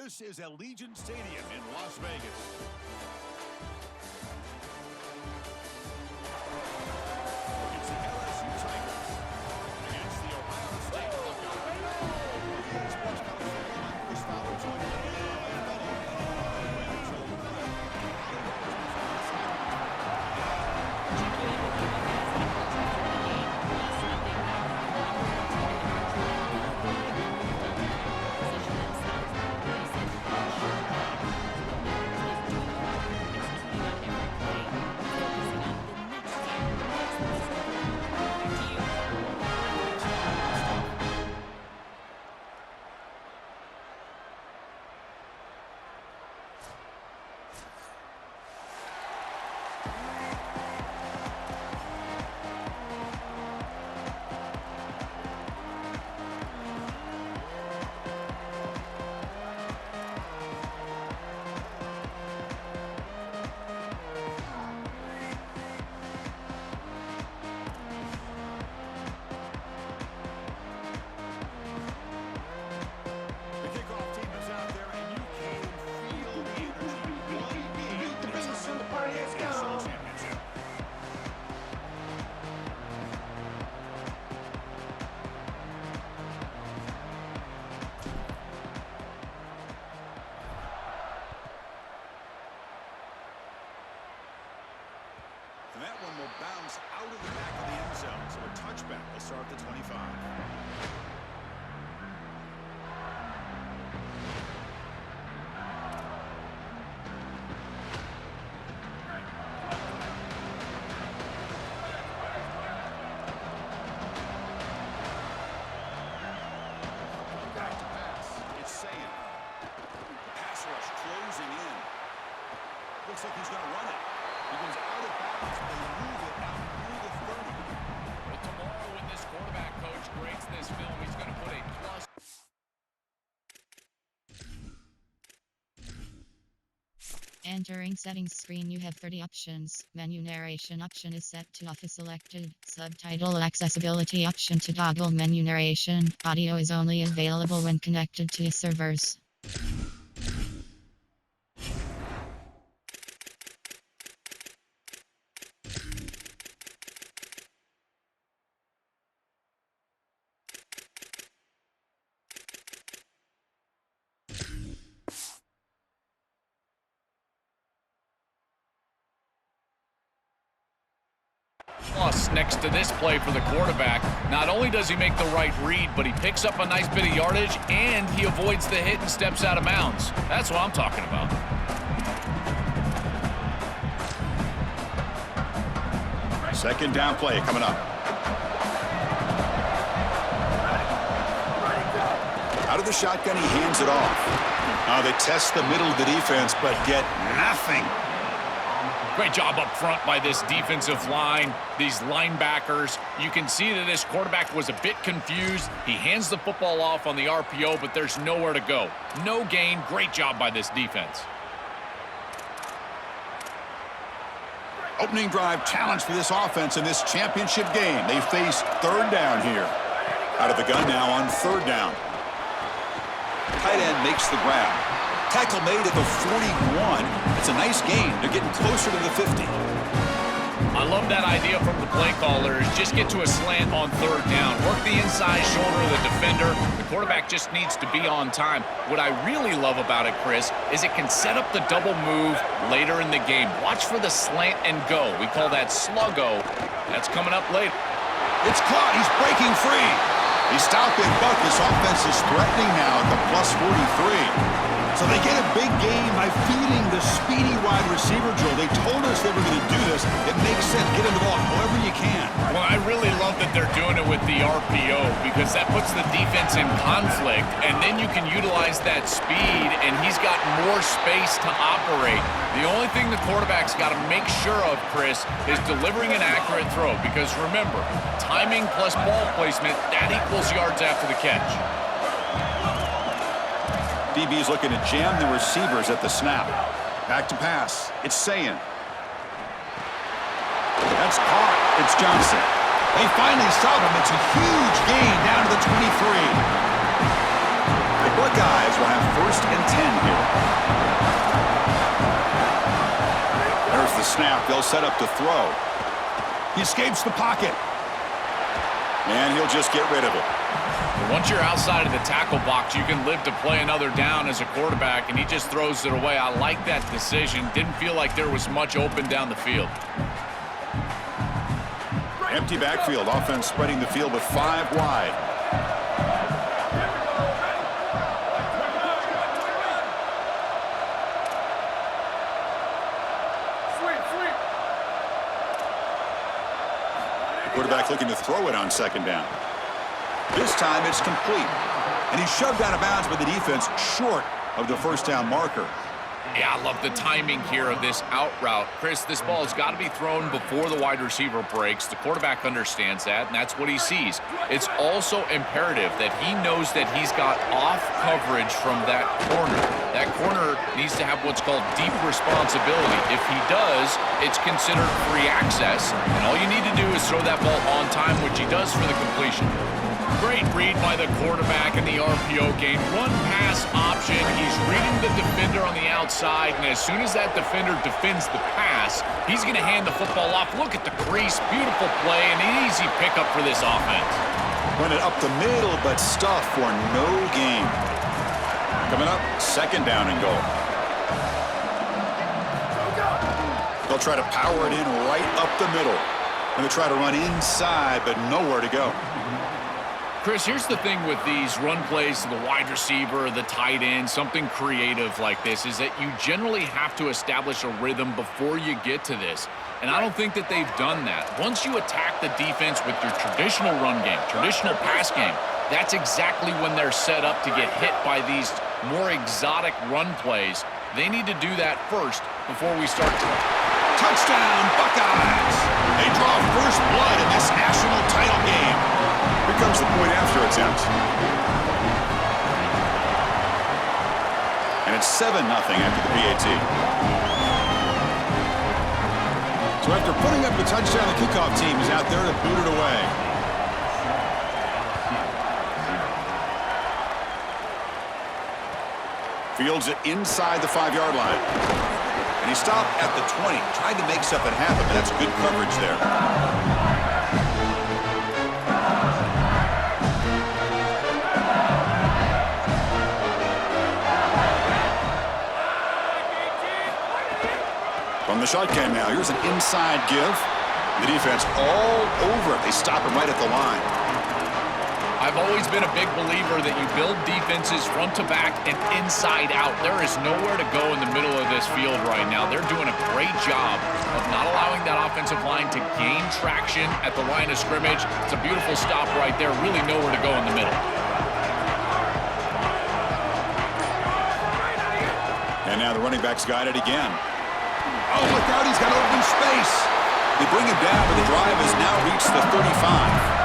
This is Allegiant Stadium in Las Vegas. It's the LSU Tigers against the Ohio State Buckeyes. Sports College Chris Fowler joining me. that one will bounce out of the back of the end zone. So a touchback will start the 25. Looks like he's going to run it. He goes out of bounds. They move it out through the 30. Well, tomorrow when this quarterback coach grades this film, he's going to put a plus. Entering settings screen, you have 30 options. Menu narration option is set to off is selected. Subtitle accessibility option to toggle menu narration. Audio is only available when connected to servers. Plus, next to this play for the quarterback, not only does he make the right read, but he picks up a nice bit of yardage and he avoids the hit and steps out of bounds. That's what I'm talking about. Second down play coming up. Out of the shotgun, he hands it off. They test the middle of the defense, but get nothing. Great job up front by this defensive line, these linebackers. You can see that this quarterback was a bit confused. He hands the football off on the RPO, but there's nowhere to go. No gain. Great job by this defense. Opening drive challenge for this offense in this championship game. They face third down here. Out of the gun now on third down. Tight end makes the grab. Tackle made at the 41. It's a nice gain. They're getting closer to the 50. I love that idea from the play caller. Just get to a slant on third down. Work the inside shoulder of the defender. The quarterback just needs to be on time. What I really love about it, Chris, is it can set up the double move later in the game. Watch for the slant and go. We call that sluggo. That's coming up later. It's caught. He's breaking free. He's stopping, but this offense is threatening now at the plus 43. So they get a big game by feeding the speedy wide receiver drill. They told us they were going to do this. It makes sense. Get him the ball however you can. Well, I really love that they're doing it with the RPO because that puts the defense in conflict, and then you can utilize that speed, and he's got more space to operate. The only thing the quarterback's got to make sure of, Chris, is delivering an accurate throw because, remember, timing plus ball placement, that equals yards after the catch. DB's looking to jam the receivers at the snap. Back to pass. It's Sayin. That's caught. It's Johnson. They finally stop him. It's a huge gain down to the 23. The Buckeyes will have first and 10 here. There's the snap. They'll set up to throw. He escapes the pocket. And he'll just get rid of it. Once you're outside of the tackle box, you can live to play another down as a quarterback, and he just throws it away. I like that decision. Didn't feel like there was much open down the field. Empty backfield. Offense spreading the field with 5 wide. Quarterback looking to throw it on second down. This time it's complete. And he's shoved out of bounds by the defense short of the first down marker. Yeah, I love the timing here of this out route. Chris, this ball has got to be thrown before the wide receiver breaks. The quarterback understands that, and that's what he sees. It's also imperative that he knows that he's got off coverage from that corner. That corner needs to have what's called deep responsibility. If he does, it's considered free access. And all you need to do is throw that ball on time, which he does for the completion. Great read by the quarterback in the RPO game. Run pass option. He's reading the defender on the outside, and as soon as that defender defends the pass, he's going to hand the football off. Look at the crease. Beautiful play, and an easy pickup for this offense. Run it up the middle, but stuff for no gain. Coming up, second down and goal. The They'll try to power it in right up the middle. And they try to run inside, but nowhere to go. Chris, here's the thing with these run plays to the wide receiver, the tight end, something creative like this, is that you generally have to establish a rhythm before you get to this. And I don't think that they've done that. Once you attack the defense with your traditional run game, traditional pass game, that's exactly when they're set up to get hit by these more exotic run plays. They need to do that first before we start to... Touchdown, Buckeyes! They draw first blood in this national title game. Here comes the point after attempt. And it's 7-0 after the PAT. So after putting up the touchdown, the kickoff team is out there to boot it away. Fields it inside the 5-yard line. And he stopped at the 20. Tried to make something happen, but that's good coverage there. From the shotgun now, here's an inside give. The defense all over it. They stop him right at the line. I've always been a big believer that you build defenses front to back and inside out. There is nowhere to go in the middle of this field right now. They're doing a great job of not allowing that offensive line to gain traction at the line of scrimmage. It's a beautiful stop right there. Really nowhere to go in the middle. And now the running back's got it again. Oh, look out, he's got open space. They bring him down, but the drive has now reached the 35.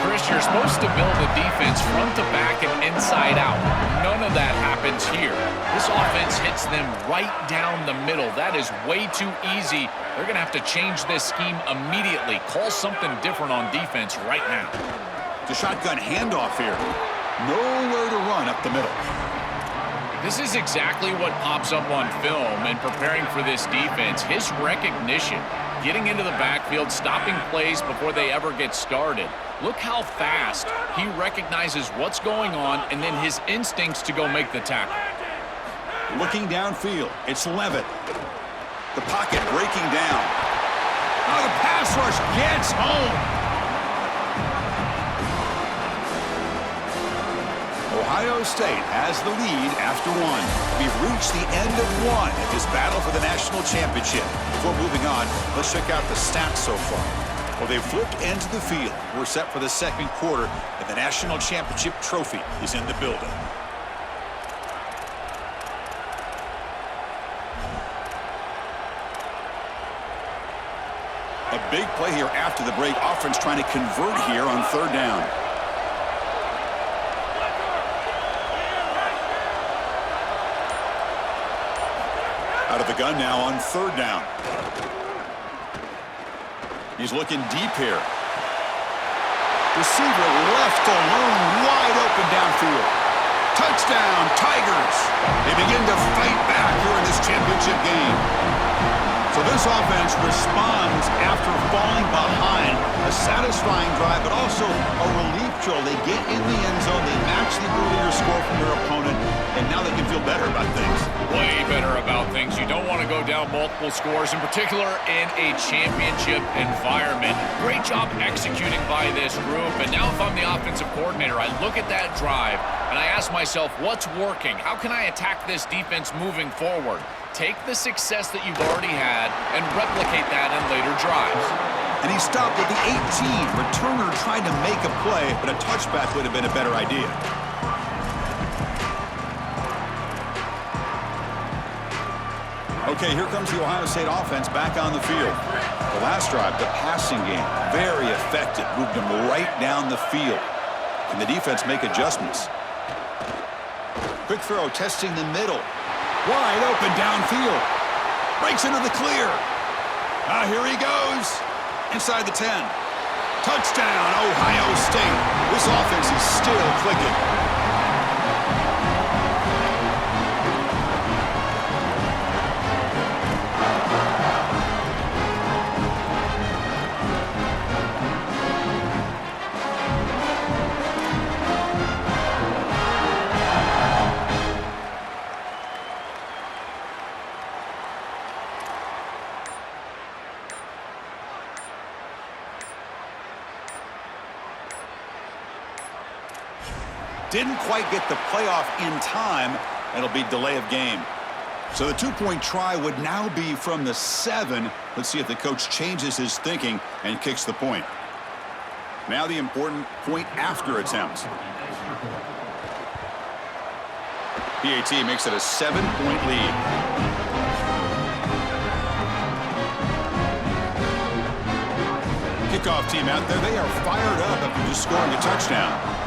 Chris, you're supposed to build a defense front to back and inside out. None of that happens here. This offense hits them right down the middle. That is way too easy. They're going to have to change this scheme immediately. Call something different on defense right now. The shotgun handoff here. Nowhere to run up the middle. This is exactly what pops up on film in preparing for this defense. His recognition, getting into the backfield, stopping plays before they ever get started. Look how fast he recognizes what's going on and then his instincts to go make the tackle. Looking downfield, it's Levitt. The pocket breaking down. Oh, the pass rush gets home. Ohio State has the lead after one. We've reached the end of one in this battle for the national championship. Before moving on, let's check out the stats so far. Well, they've flipped ends of the field. We're set for the second quarter, and the national championship trophy is in the building. A big play here after the break. Offense trying to convert here on third down. Out of the gun now on third down. He's looking deep here. Receiver left alone, wide open downfield. Touchdown, Tigers. They begin to fight back here in this championship game. So this offense responds after falling behind. A satisfying drive, but also a relief drill. They get in the end zone, they match the earlier score from their opponent, and now they can feel better about things. Way better about things. You don't want to go down multiple scores, in particular in a championship environment. Great job executing by this group. And now if I'm the offensive coordinator, I look at that drive and I ask myself, what's working? How can I attack this defense moving forward? Take the success that you've already had and replicate that in later drives. And he stopped at the 18. Returner tried to make a play, but a touchback would have been a better idea. Okay, here comes the Ohio State offense back on the field. The last drive, the passing game, very effective. Moved them right down the field. Can the defense make adjustments? Quick throw, testing the middle. Wide open downfield. Breaks into the clear. Here he goes. Inside the 10. Touchdown, Ohio State. This offense is still clicking. Didn't quite get the playoff in time. It'll be delay of game. So the two-point try would now be from the 7. Let's see if the coach changes his thinking and kicks the point. Now the important point after attempt. PAT makes it a 7-point lead. Kickoff team out there. They are fired up after just scoring a touchdown.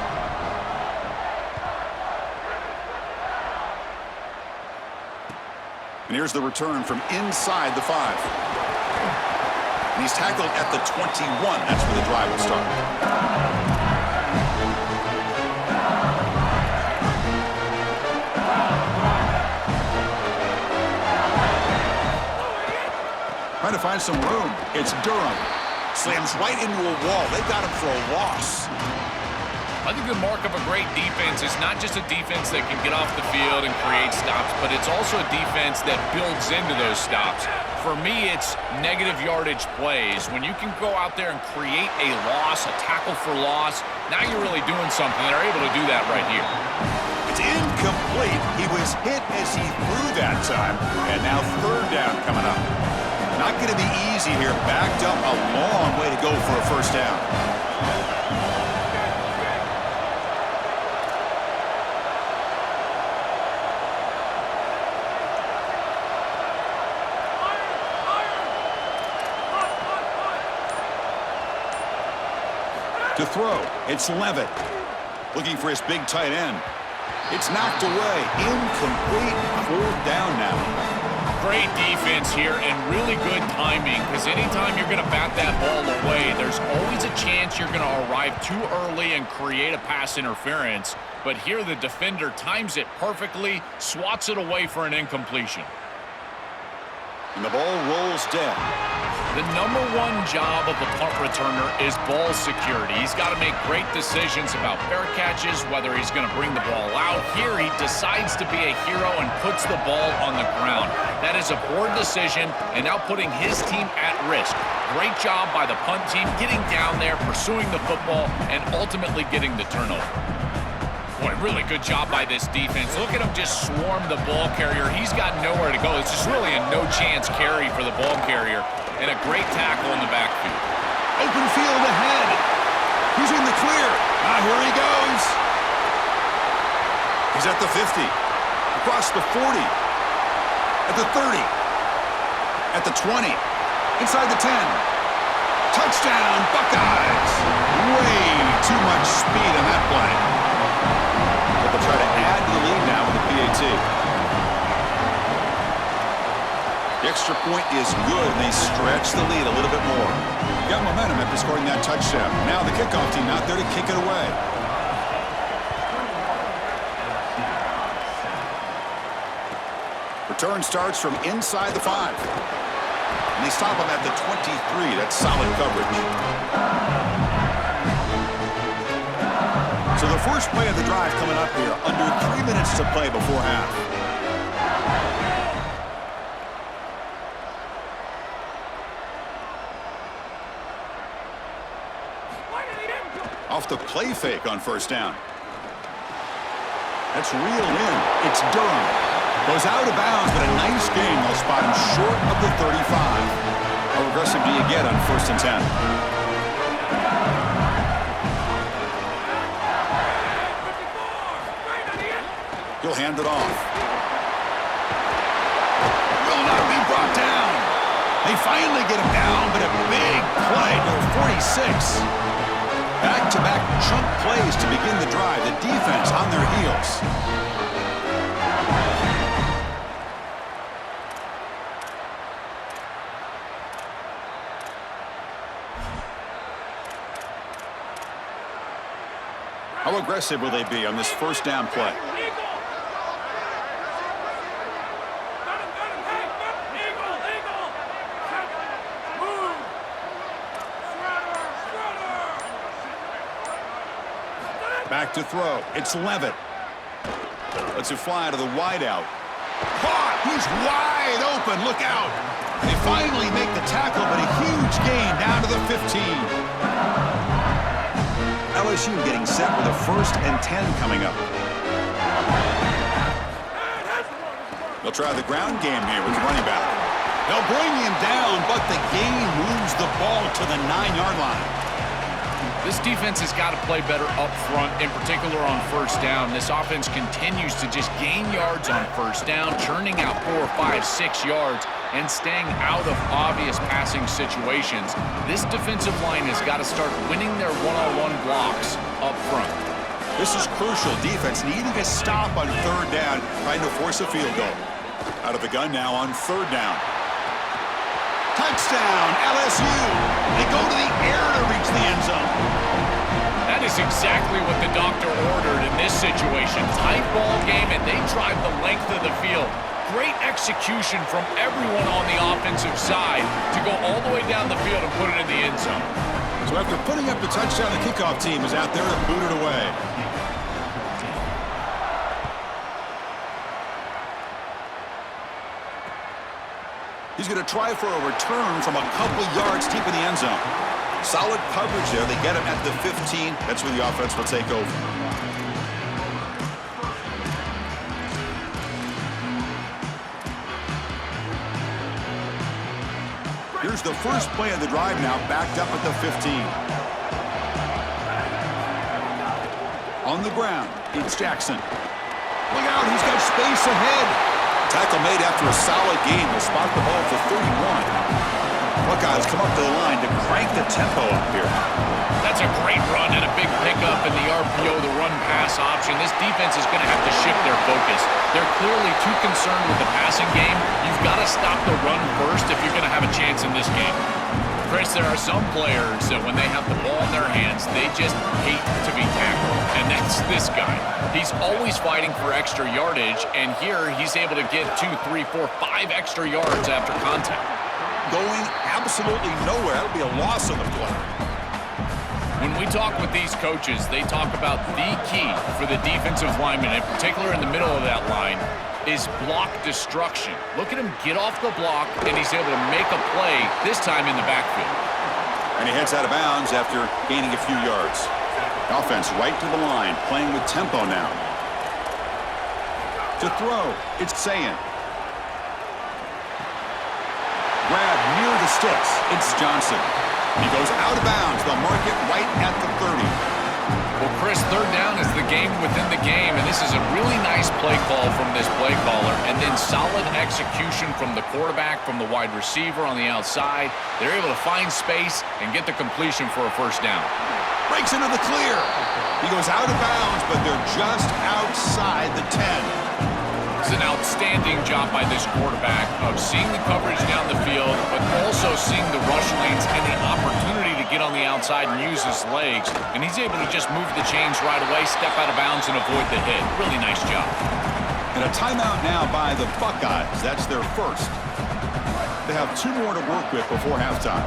And here's the return from inside the 5. And he's tackled at the 21. That's where the drive will start. Trying to find some room. It's Durham. Slams right into a wall. They got him for a loss. I think the mark of a great defense is not just a defense that can get off the field and create stops, but it's also a defense that builds into those stops. For me, it's negative yardage plays. When you can go out there and create a loss, a tackle for loss, now you're really doing something. They're able to do that right here. It's incomplete. He was hit as he threw that time, and now third down coming up. Not going to be easy here. Backed up a long way to go for a first down. To throw, it's Levitt. Looking for his big tight end. It's knocked away. Incomplete. Fourth down now. Great defense here and really good timing, because anytime you're going to bat that ball away, there's always a chance you're going to arrive too early and create a pass interference. But here the defender times it perfectly, swats it away for an incompletion. And the ball rolls dead. The number one job of the punt returner is ball security. He's got to make great decisions about fair catches, whether he's going to bring the ball out. Here he decides to be a hero and puts the ball on the ground. That is a poor decision, and now putting his team at risk. Great job by the punt team getting down there, pursuing the football, and ultimately getting the turnover. Boy, really good job by this defense. Look at him just swarm the ball carrier. He's got nowhere to go. It's just really a no-chance carry for the ball carrier. And a great tackle in the backfield. Open field ahead. He's in the clear. Now here he goes. He's at the 50. Across the 40. At the 30. At the 20. Inside the 10. Touchdown, Buckeyes. Way too much speed on that play. But they'll try to add to the lead now with the PAT. The extra point is good, and they stretch the lead a little bit more. Got momentum after scoring that touchdown. Now the kickoff team out there to kick it away. Return starts from inside the 5. And they stop him at the 23. That's solid coverage. So the first play of the drive coming up here. Under 3 minutes to play before half. Off the play fake on first down. That's reeled in. It's Durham. Goes out of bounds, but a nice gain. They'll spot him short of the 35. How aggressive do you get on 1st and 10? He'll hand it off. Will not be brought down. They finally get him down, but a big play to the 46. Back-to-back chunk plays to begin the drive. The defense on their heels. How aggressive will they be on this first down play? Back to throw. It's Levitt. Lets it fly to the wideout. Caught! He's wide open. Look out! They finally make the tackle, but a huge gain down to the 15. LSU getting set with a 1st and 10 coming up. They'll try the ground game here with the running back. They'll bring him down, but the gain moves the ball to the 9-yard line. This defense has got to play better up front, in particular on 1st down. This offense continues to just gain yards on 1st down, churning out 4, 5, 6 yards, and staying out of obvious passing situations. This defensive line has got to start winning their one-on-one blocks up front. This is crucial. Defense needing a stop on 3rd down, trying to force a field goal. Out of the gun now on 3rd down. Touchdown, LSU. They go to the air to reach the end zone. That is exactly what the doctor ordered in this situation. Tight ball game, and they drive the length of the field. Great execution from everyone on the offensive side to go all the way down the field and put it in the end zone. So after putting up the touchdown, the kickoff team is out there to boot it away. He's going to try for a return from a couple yards deep in the end zone. Solid coverage there. They get him at the 15. That's where the offense will take over. Here's the first play of the drive now, backed up at the 15. On the ground, it's Jackson. Look out, he's got space ahead. Tackle made after a solid gain. Will spot the ball for 31. Buckeyes come up to the line to crank the tempo up here. That's a great run and a big pickup in the RPO, the run-pass option. This defense is going to have to shift their focus. They're clearly too concerned with the passing game. You've got to stop the run first if you're going to have a chance in this game. Chris, there are some players that when they have the ball in their hands, they just hate to be tackled. And that's this guy. He's always fighting for extra yardage, and here he's able to get 2, 3, 4, 5 extra yards after contact. Going absolutely nowhere. That'll be a loss on the play. When we talk with these coaches, they talk about the key for the defensive lineman, in particular in the middle of that line, is block destruction. Look at him get off the block, and he's able to make a play, this time in the backfield. And he heads out of bounds after gaining a few yards. Offense right to the line, playing with tempo now. To throw, it's Sayin. Grab near the sticks, it's Johnson. He goes out of bounds. They'll mark it right at the 30. Well, Chris, 3rd down is the game within the game, and this is a really nice play call from this play caller, and then solid execution from the quarterback, from the wide receiver on the outside. They're able to find space and get the completion for a 1st down. Breaks into the clear. He goes out of bounds, but they're just outside the 10. It's an outstanding job by this quarterback of seeing the coverage down the field, but also seeing the rush lanes and the opportunity to get on the outside and use his legs. And he's able to just move the chains right away, step out of bounds, and avoid the hit. Really nice job. And a timeout now by the Buckeyes. That's their first. They have 2 more to work with before halftime.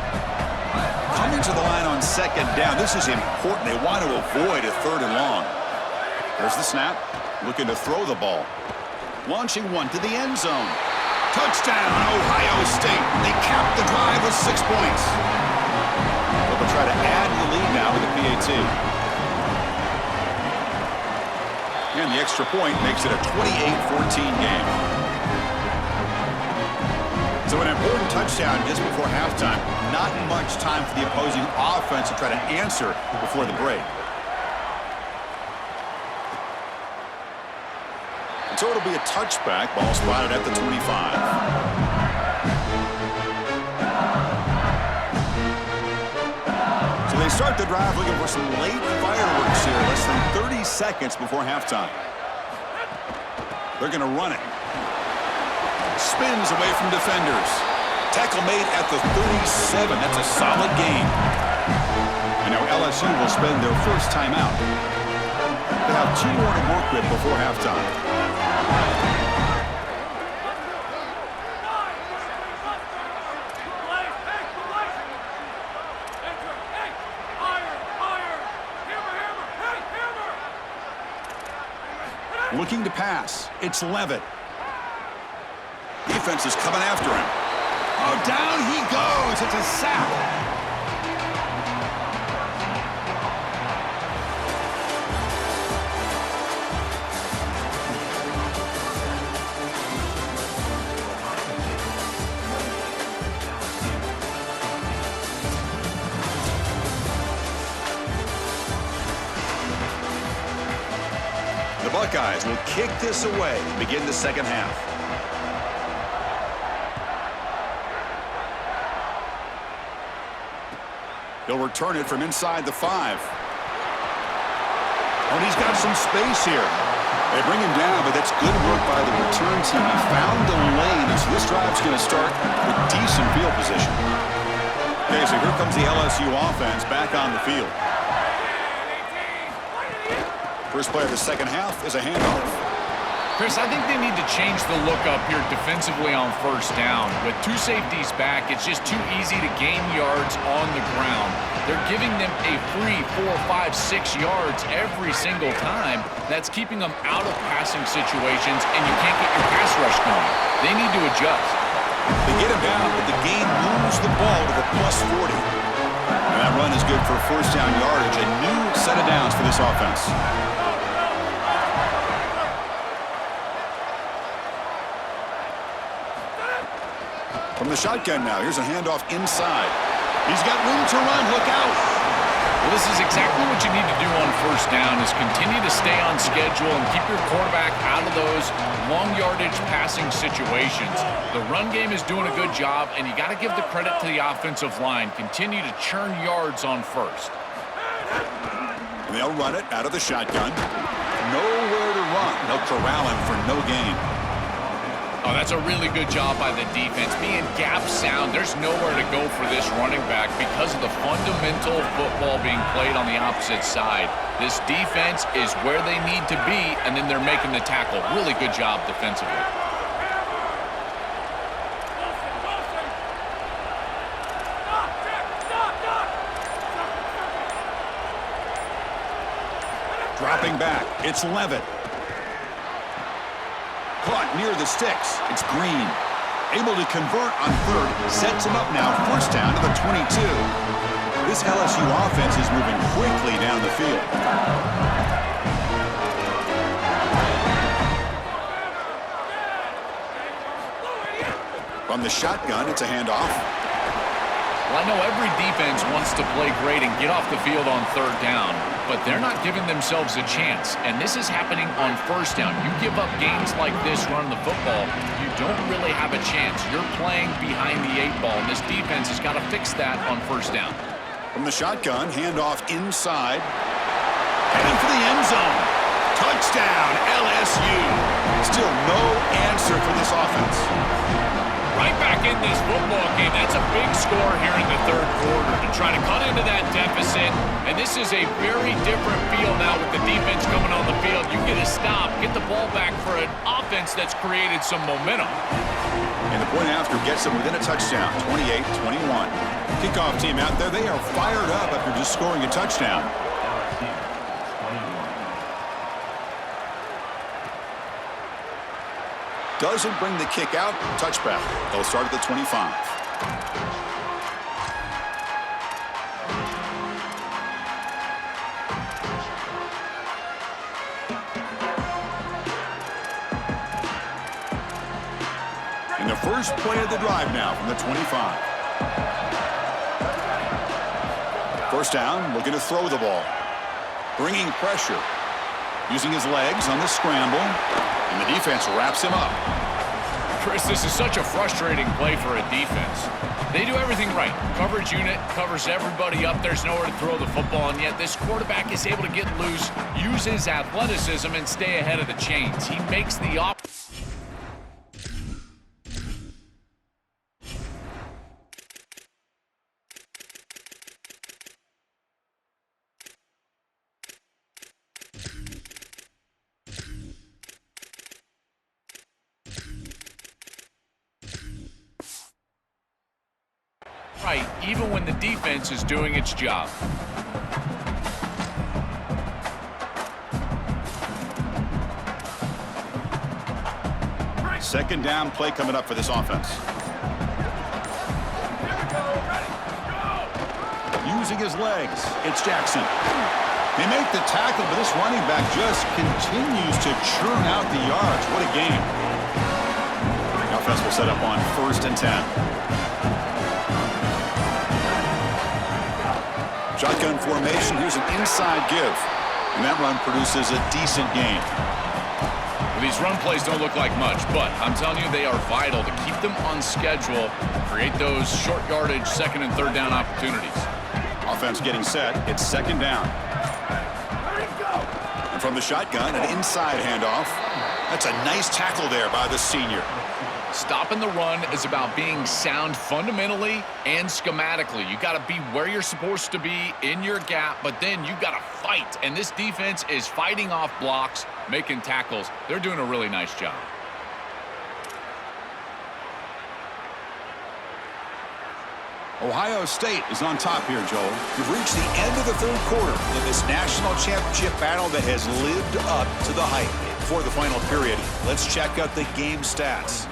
Coming to the line on 2nd down. This is important. They want to avoid a 3rd and long. There's the snap. Looking to throw the ball. Launching one to the end zone. Touchdown, Ohio State. They cap the drive with 6 points. They'll try to add to the lead now with the PAT. And the extra point makes it a 28-14 game. So an important touchdown just before halftime. Not much time for the opposing offense to try to answer before the break. So it'll be a touchback. Ball spotted at the 25. So they start the drive looking for some late fireworks here. Less than 30 seconds before halftime. They're going to run it. Spins away from defenders. Tackle made at the 37. That's a solid gain. And now LSU will spend their first timeout. They have 2 more to work with before halftime. Looking to pass. It's Levitt. Defense is coming after him. Oh, down he goes. It's a sack. Buckeyes will kick this away and begin the second half. He'll return it from inside the 5. And he's got some space here. They bring him down, but that's good work by the return team. He found the lane, and so this drive's going to start with decent field position. Okay, so here comes the LSU offense back on the field. First play of the second half is a handoff. Chris, I think they need to change the look up here defensively on first down. With 2 safeties back, it's just too easy to gain yards on the ground. They're giving them a free 4, 5, 6 yards every single time. That's keeping them out of passing situations, and you can't get your pass rush going. They need to adjust. They get him down, but the game moves the ball to the +40. And that run is good for first down yardage. A new set of downs for this offense. From the shotgun now, here's a handoff inside. He's got room to run. Look out. Well, this is exactly what you need to do on first down is continue to stay on schedule and keep your quarterback out of those long yardage passing situations. The run game is doing a good job, and you got to give the credit to the offensive line. Continue to churn yards on first. And they'll run it out of the shotgun. Nowhere to run. They'll corral him for no gain. Oh, that's a really good job by the defense. Being gap sound, there's nowhere to go for this running back because of the fundamental football being played on the opposite side. This defense is where they need to be, and then they're making the tackle. Really good job defensively. Dropping back, it's Levitt. Caught near the sticks. It's Green. Able to convert on third. Sets him up now. First down to the 22. This LSU offense is moving quickly down the field. From the shotgun, it's a handoff. Well, I know every defense wants to play great and get off the field on third down, but they're not giving themselves a chance, and this is happening on first down. You give up games like this running the football, you don't really have a chance. You're playing behind the 8 ball, and this defense has got to fix that on first down. From the shotgun, handoff inside. Heading for the end zone. Touchdown, LSU. Still no answer for this offense. Right back in this football game. That's a big score here in the third quarter to try to cut into that deficit. And this is a very different feel now with the defense coming on the field. You get a stop, get the ball back for an offense that's created some momentum. And the point after gets them within a touchdown, 28-21. Kickoff team out there, they are fired up after just scoring a touchdown. Doesn't bring the kick out. Touchback. They'll start at the 25. And the first play of the drive now from the 25. First down, looking to throw the ball. Bringing pressure. Using his legs on the scramble. And the defense wraps him up. Chris, this is such a frustrating play for a defense. They do everything right. Coverage unit covers everybody up. There's nowhere to throw the football, and yet this quarterback is able to get loose, use his athleticism, and stay ahead of the chains. He makes the right, even when the defense is doing its job. Second down play coming up for this offense. Using his legs, it's Jackson. They make the tackle, but this running back just continues to churn out the yards. What a game. The offense will set up on 1st and 10. Shotgun formation, here's an inside give. And that run produces a decent gain. These run plays don't look like much, but I'm telling you, they are vital to keep them on schedule, create those short yardage second and third down opportunities. Offense getting set. It's second down. And from the shotgun, an inside handoff. That's a nice tackle there by the senior. Stopping the run is about being sound fundamentally and schematically. You got to be where you're supposed to be in your gap, but then you got to fight. And this defense is fighting off blocks, making tackles. They're doing a really nice job. Ohio State is on top here, Joel. We've reached the end of the third quarter in this national championship battle that has lived up to the hype. For the final period, let's check out the game stats.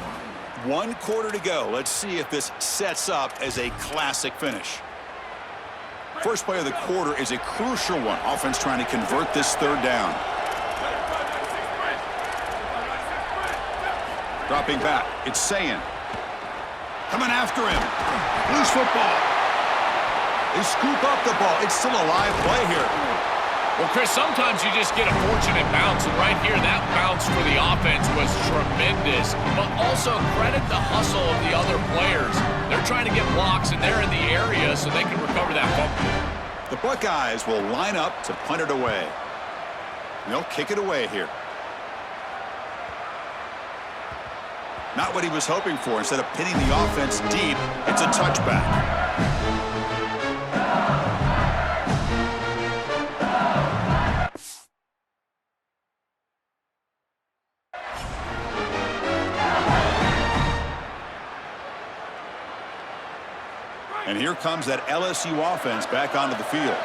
1 quarter to go. Let's see if this sets up as a classic finish. First play of the quarter is a crucial one. Offense trying to convert this third down. Dropping back. It's Sayin. Coming after him. Loose football. They scoop up the ball. It's still a live play here. Well, Chris, sometimes you just get a fortunate bounce, and right here, that bounce for the offense was tremendous. But also credit the hustle of the other players. They're trying to get blocks, and they're in the area so they can recover that fumble. The Buckeyes will line up to punt it away. And they'll kick it away here. Not what he was hoping for. Instead of pinning the offense deep, it's a touchback. And here comes that LSU offense back onto the field.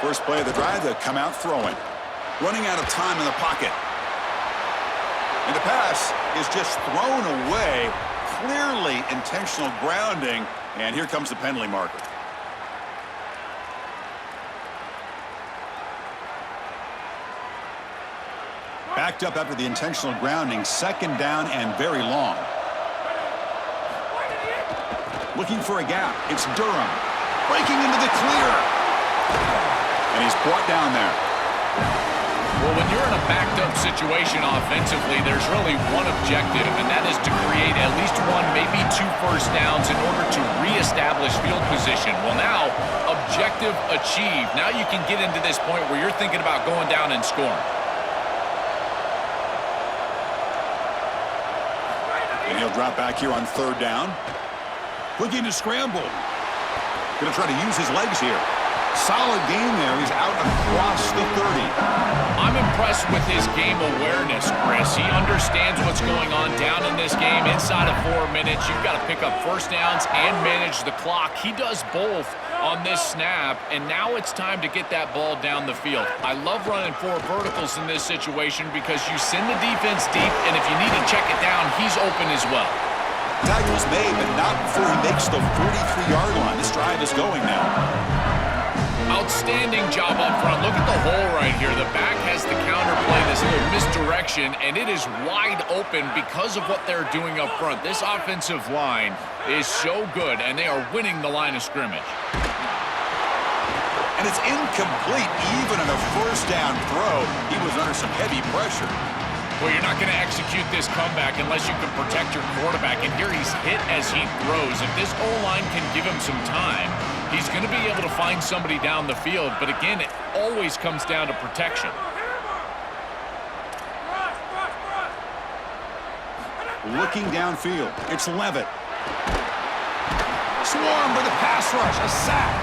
First play of the drive, they'll come out throwing. Running out of time in the pocket. And the pass is just thrown away. Clearly intentional grounding. And here comes the penalty marker. Backed up after the intentional grounding. Second down and very long. Looking for a gap. It's Durham. Breaking into the clear. And he's brought down there. Well, when you're in a backed-up situation offensively, there's really one objective, and that is to create at least one, maybe 2 first downs in order to reestablish field position. Well, now, objective achieved. Now you can get into this point where you're thinking about going down and scoring. And he'll drop back here on third down. Looking to scramble. Going to try to use his legs here. Solid game there. He's out across the 30. I'm impressed with his game awareness, Chris. He understands what's going on down in this game. Inside of 4 minutes, you've got to pick up first downs and manage the clock. He does both on this snap, and now it's time to get that ball down the field. I love running 4 verticals in this situation because you send the defense deep, and if you need to check it down, he's open as well. Tackle's made, but not before he makes the 43-yard line. This drive is going now. Outstanding job up front. Look at the hole right here. The back has the counterplay, this little misdirection, and it is wide open because of what they're doing up front. This offensive line is so good, and they are winning the line of scrimmage. And it's incomplete even on a first down throw. He was under some heavy pressure. Well, you're not going to execute this comeback unless you can protect your quarterback, and here he's hit as he throws. If this O-line can give him some time, he's going to be able to find somebody down the field. But again, it always comes down to protection. Looking downfield, it's Levitt. Swarmed with a pass rush, a sack.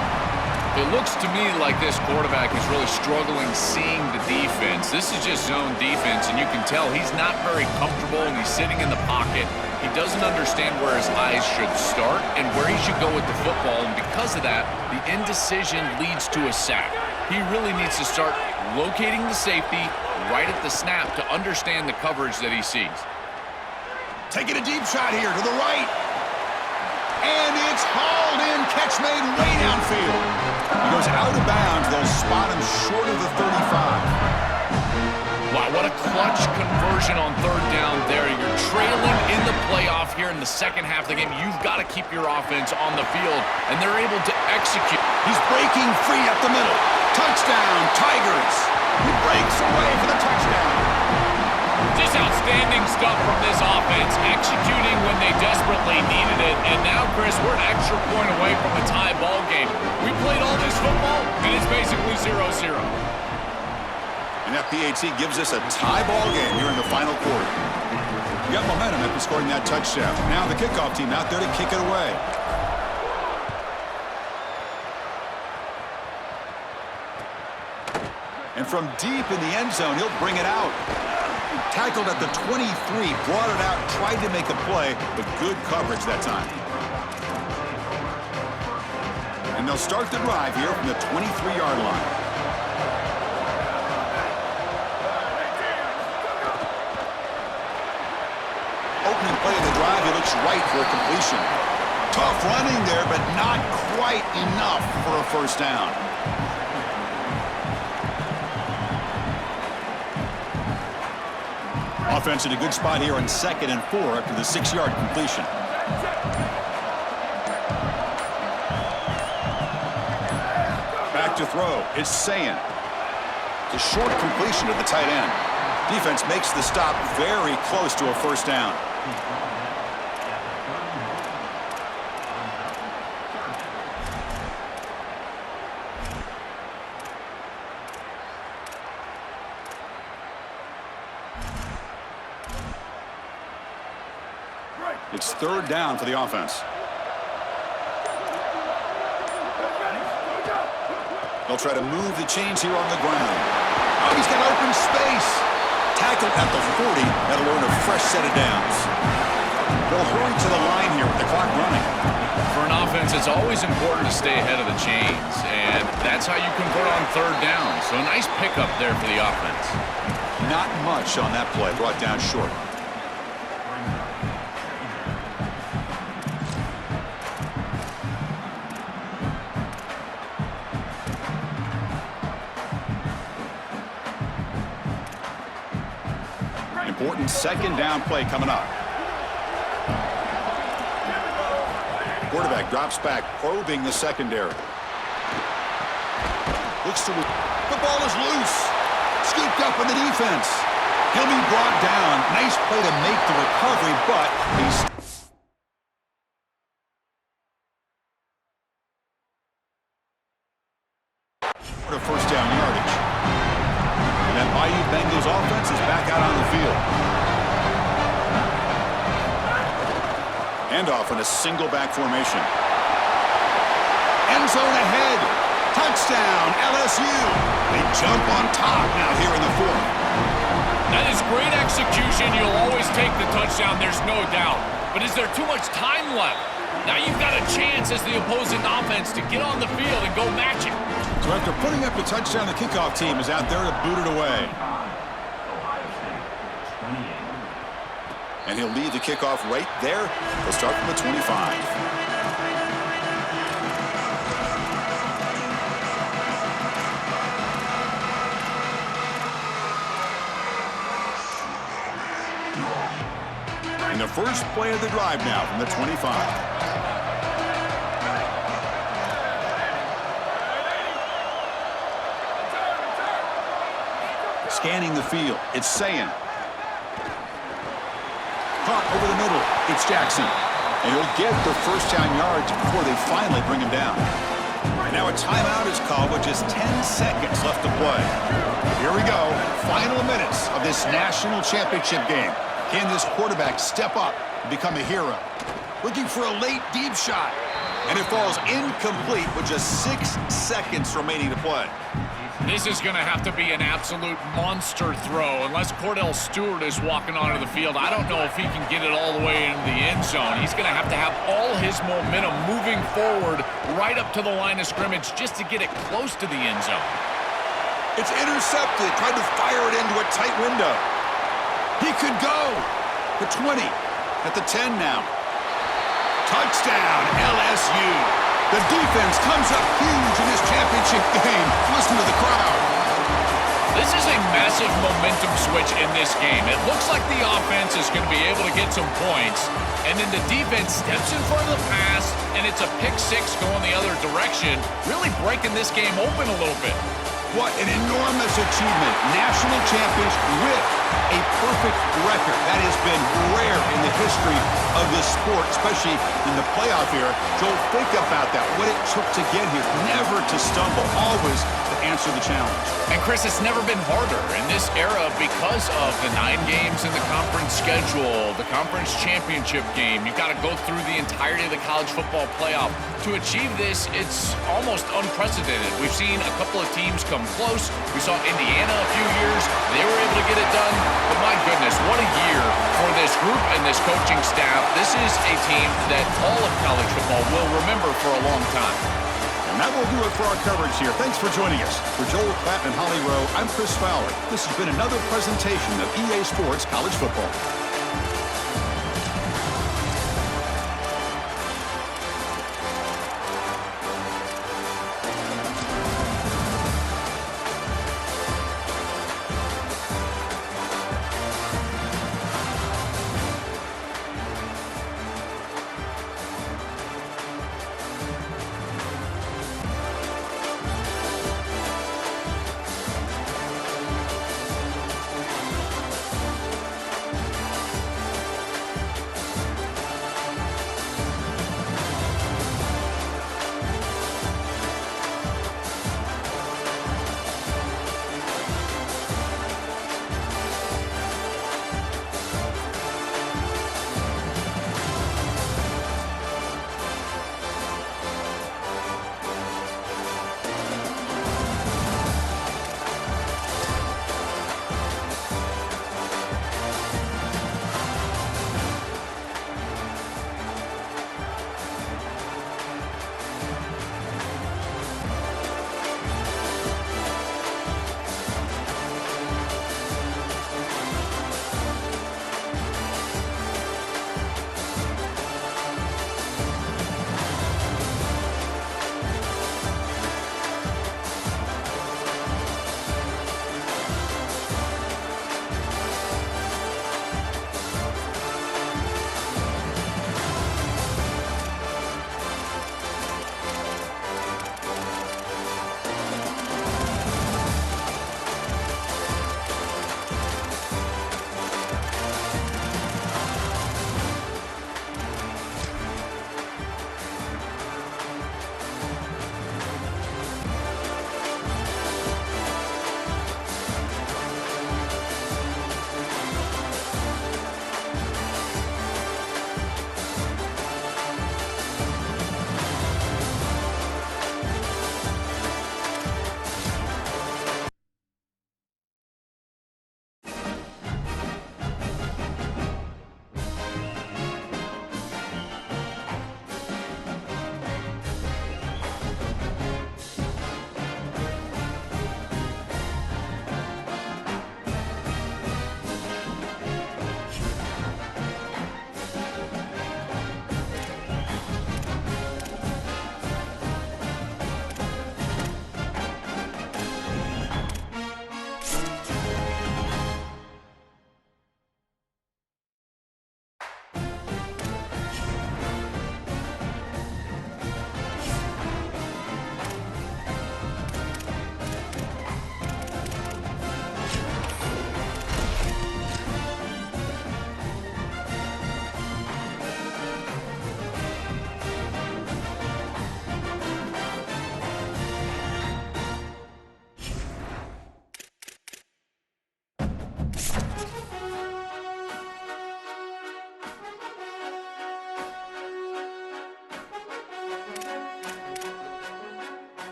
It looks to me like this quarterback is really struggling seeing the defense. This is just zone defense, and you can tell he's not very comfortable, and he's sitting in the pocket. He doesn't understand where his eyes should start and where he should go with the football, and because of that, the indecision leads to a sack. He really needs to start locating the safety right at the snap to understand the coverage that he sees. Taking a deep shot here to the right. And it's hauled in. Catch made way downfield. He goes out of bounds. They'll spot him short of the 35. Wow, what a clutch conversion on third down there. You're trailing in the playoff here, in the second half of the game, you've got to keep your offense on the field, and they're able to execute. He's breaking free up the middle. Touchdown, Tigers. He breaks away for the touchdown. Just outstanding stuff from this offense, executing when they desperately needed it. And now, Chris, we're an extra point away from a tie ball game. We played all this football, and it's basically 0-0. And that PAT gives us a tie ball game here in the final quarter. You got momentum after scoring that touchdown. Now the kickoff team out there to kick it away. And from deep in the end zone, he'll bring it out. Tackled at the 23, brought it out, tried to make a play, but good coverage that time. And they'll start the drive here from the 23-yard line. Opening play of the drive, he looks right for a completion. Tough running there, but not quite enough for a first down. Offense in a good spot here on 2nd and 4 after the 6-yard completion. Back to throw. It's Sayin. It's a short completion to the tight end. Defense makes the stop very close to a first down. It's 3rd down for the offense. They'll try to move the chains here on the ground. Oh, he's got open space. Tackled at the 40. That'll earn a fresh set of downs. They'll hurry to the line here with the clock running. For an offense, it's always important to stay ahead of the chains, and that's how you convert on 3rd down. So a nice pickup there for the offense. Not much on that play. Brought down short. Important 2nd down play coming up. Quarterback drops back, probing the secondary. Looks to... The ball is loose. Scooped up in the defense. He'll be brought down. Nice play to make the recovery, but he's... For a first down yardage. And that Bayou Bengals offense is back out on the field. Handoff in a single back formation. End zone ahead. Touchdown, LSU. They jump on top now here in the 4th. That is great execution. You'll always take the touchdown, there's no doubt. But is there too much time left? Now you've got a chance as the opposing offense to get on the field and go match it. So after putting up the touchdown, the kickoff team is out there to boot it away. And he'll leave the kickoff right there. They'll start from the 25. And the first play of the drive now from the 25. Scanning the field. It's Sayin. Caught over the middle. It's Jackson. And he'll get the first down yards before they finally bring him down. And now a timeout is called with just 10 seconds left to play. Here we go. Final minutes of this national championship game. Can this quarterback step up and become a hero? Looking for a late deep shot. And it falls incomplete with just 6 seconds remaining to play. This is going to have to be an absolute monster throw. Unless Cordell Stewart is walking onto the field, I don't know if he can get it all the way into the end zone. He's going to have all his momentum moving forward right up to the line of scrimmage just to get it close to the end zone. It's intercepted. Tried to fire it into a tight window. He could go. The 20. At the 10 now. Touchdown, LSU. The defense comes up huge in this championship game. Listen to the crowd. This is a massive momentum switch in this game. It looks like the offense is going to be able to get some points, and then the defense steps in front of the pass, and it's a pick six going the other direction, really breaking this game open a little bit. What an enormous achievement. National champions with a perfect record. That has been rare in the history of this sport, especially in the playoff era. Joel, think about that. What it took to get here. Never to stumble. Always to answer the challenge. And Chris, it's never been harder in this era because of the 9 games in the conference schedule, the conference championship game. You've got to go through the entirety of the college football playoff. To achieve this, it's almost unprecedented. We've seen a couple of teams come close. We saw Indiana a few years. They were able to get it done. But my goodness, what a year for this group and this coaching staff. This is a team that all of college football will remember for a long time. And that will do it for our coverage here. Thanks for joining us. For Joel Klatt and Holly Rowe, I'm Chris Fowler. This has been another presentation of EA Sports College Football.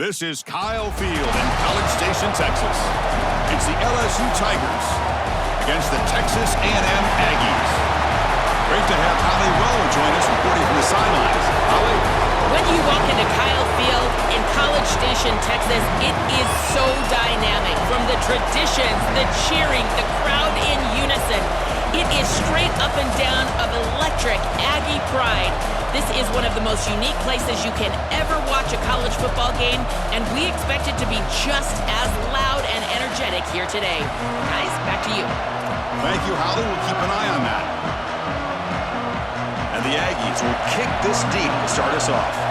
This is Kyle Field in College Station, Texas. It's the LSU Tigers against the Texas A&M Aggies. Great to have Holly Rowe join us reporting from the sidelines. Holly? When you walk into Kyle Field in College Station, Texas, it is so dynamic. From the traditions, the cheering, the crowd in unison. It is straight up and down of electric Aggie pride. This is one of the most unique places you can ever watch a college football game, and we expect it to be just as loud and energetic here today. Guys, back to you. Thank you, Holly. We'll keep an eye on that. And the Aggies will kick this deep to start us off.